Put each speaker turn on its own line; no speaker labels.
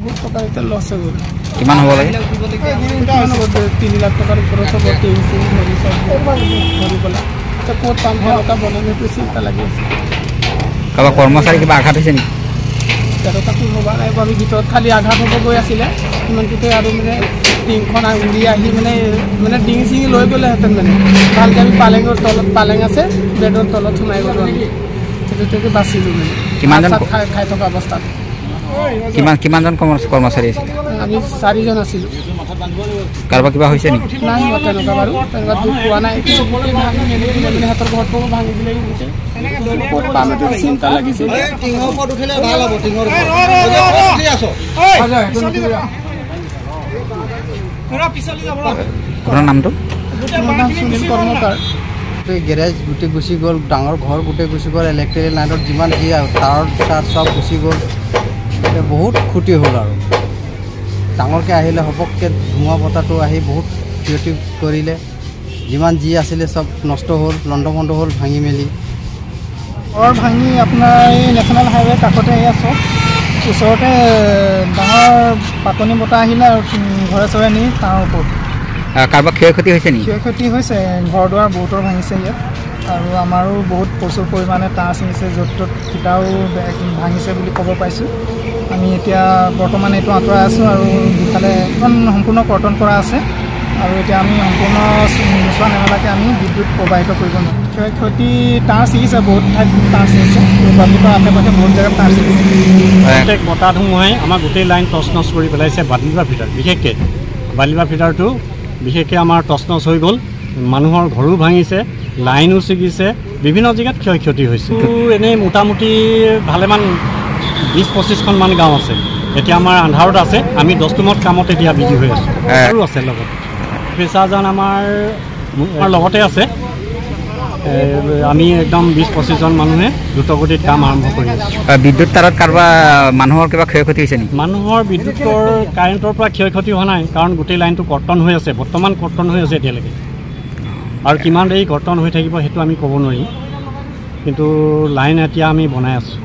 বহুত টকা এটা লছ হৈ গ'ল।
কিমান হ'ব লাগে?
3 লাখ টকাৰ ওপৰত হ'ব। ক'ত পাম তেনেকুৱা বনাইটো চিন্তা লাগি আছে।
কাৰোবাৰ কৰ্মচাৰী কিবা আঘাত হৈছে নেকি?
তেনেকুৱা ভবা নাই বাৰু। ভিতৰত খালি আঘাত হ'ব গৈ আছিলে সিমানটোতে আৰু মানে টিংখন উৰি আহি মানে ডিঙি চিঙি লৈ গ'লেহেঁতেন মানে ভালকৈ আমি পালেঙৰ তলত পালেং আছে বেডৰ তলত সোমাই গ'লোঁ আমি সেইটোকে বাচিলোঁ মানে কিমানজন খাই থকা অৱস্থাত।
কিমানজন কৰ্মচাৰী আছিল?
আমি 4 জন আছিলোঁ।
কাৰোবাৰ কিবা হৈছে নেকি?
নাই তেনেকুৱা বাৰু তেনেকুৱা দুখ পোৱা নাই। সিহঁতৰ ঘৰটো ভাঙি দিলে চিন্তা লাগিছে।
আপোনাৰ নামটো?
সুনীল কৰ্মকাৰ।
গেৰেজ গোটেই গুচি গ'ল, ডাঙৰ ঘৰ গোটেই গুচি গ'ল, ইলেক্ট্ৰিক লাইনত যিমান যি তাঁৰ চাৰ চব গুচি গ'ল। বহুত ক্ষতি হ'ল আৰু ডাঙৰকৈ আহিলে হপককৈ ধুমুহা বতাহটো আহি বহুত ক্ষতি কৰিলে। যিমান যি আছিলে চব নষ্ট হ'ল, লণ্ডভণ্ড হ'ল ভাঙি মেলি।
ঘৰ ভাঙি আপোনাৰ এই নেশ্যনেল হাইৱে কাষতে এয়া চব ওচৰতে ডাঙৰ পাতনি বতাহ আহিলে আৰু ঘৰে চৰে নি তাৰ ওপৰত।
কাৰোবাৰ ক্ষয় ক্ষতি হৈছে নেকি?
ক্ষয় ক্ষতি হৈছে, ঘৰ দুৱাৰ বহুতৰ ভাঙিছে ইয়াত আৰু আমাৰো বহুত প্ৰচুৰ পৰিমাণে তাঁৰ ছিঙিছে, য'ত ত'ত খুটাও ভাঙিছে বুলি ক'ব পাইছোঁ। আমি এতিয়া বৰ্তমান এইটো আঁতৰাই আছোঁ আৰু ইফালে এখন সম্পূৰ্ণ কৰ্তন কৰা আছে আৰু এতিয়া আমি সম্পূৰ্ণ নোচোৱা নেমেলাকৈ আমি বিদ্যুৎ প্ৰবাহিত কৰিব নোৱাৰোঁ। ক্ষয় ক্ষতি তাঁৰ ছিগিছে, বহুত ঠাইত তাঁৰ ছিগিছে, বালিপাৰা আশে পাশে বহুত জেগাত তাঁৰ ছিগিছে।
প্ৰত্যেক বতাহ ধুমুহাই আমাৰ গোটেই লাইন টচনচ কৰি পেলাইছে। বালিপাৰা ফিটাৰ বিশেষকৈ বালিপাৰা ফিটাৰটো বিশেষকৈ আমাৰ টচনচ হৈ গ'ল। মানুহৰ ঘৰো ভাঙিছে, লাইনো ছিগিছে, বিভিন্ন জেগাত ক্ষয় ক্ষতি হৈছে। এনেই মোটামুটি ভালেমান 20-25খনমান গাঁও আছে। এতিয়া আমাৰ আন্ধাৰত আছে, আমি 10 টোমত কামত এতিয়া বিজি হৈ আছোঁ আৰু আছে লগত পেচাৰজন আমাৰ লগতে আছে। আমি একদম 20-25জন মানুহে দ্ৰুতগতিত কাম আৰম্ভ কৰি আছোঁ।
বিদ্যুৎ তাৰত কাৰোবাৰ মানুহৰ কিবা ক্ষয় ক্ষতি হৈছে নেকি?
মানুহৰ বিদ্যুতৰ কাৰেণ্টৰ পৰা ক্ষয় ক্ষতি হোৱা নাই, কাৰণ গোটেই লাইনটো কৰ্তন হৈ আছে, বৰ্তমান কৰ্তন হৈ আছে এতিয়ালৈকে। আৰু কিমান দেৰি কৰ্তন হৈ থাকিব সেইটো আমি ক'ব নোৱাৰিম, কিন্তু লাইন এতিয়া আমি বনাই আছোঁ।